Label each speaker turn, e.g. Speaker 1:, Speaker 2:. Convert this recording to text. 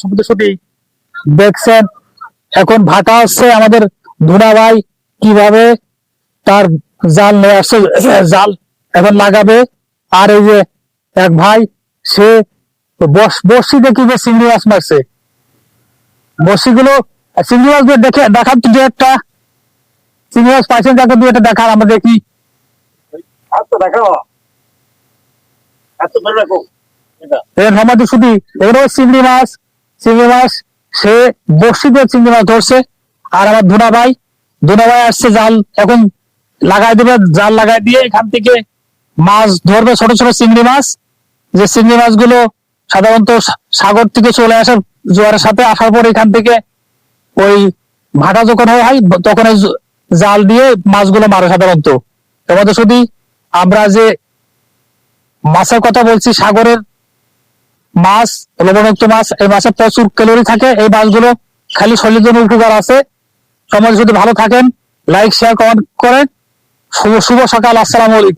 Speaker 1: সমুদ্রসুটি দেখছেন। এখন ভাটা হচ্ছে আমাদের ধুনা ভাই কিভাবে তার জাল নিয়ে আসছে, জাল এখন লাগাবে। আর এই যে এক ভাই সে বর্ষি দেখি যে চিংড়ি মাছ মারছে। বর্ষিগুলো চিংড়ি মাছ দিয়ে দেখে দেখান তো দু একটা চিংড়ি মাছ পাইছেন, তাকে দু একটা দেখান আমরা দেখি। আমাদের শুধু এগুলো চিংড়ি মাছ, চিংড়ি মাছ সে বর্ষি দিয়ে চিংড়ি মাছ ধরছে। আর আমার ধুনা ভাই আসছে জাল এখন লাগাই দেবে, জাল লাগাই দিয়ে এখান থেকে মাছ ধরবে, ছোট ছোট চিংড়ি মাছ। যে চিংড়ি মাছগুলো সাধারণত সাগর থেকে চলে আসে জোয়ারের সাথে, আসার পর এখান থেকে ওই ভাটা যখন হয় তখন জাল দিয়ে মাছগুলো মারে সাধারণত। তোমাদের শুধু আমরা যে মাছের কথা বলছি, সাগরের মাছ, লবণাক্ত মাছ, এই মাছে প্রচুর ক্যালোরি থাকে। এই মাছগুলো খালি শরীরের জন্য উপকার আছে। সমাজ যদি ভালো থাকেন, লাইক শেয়ার কমেন্ট করেন। শুভ সকাল, আসসালামু আলাইকুম।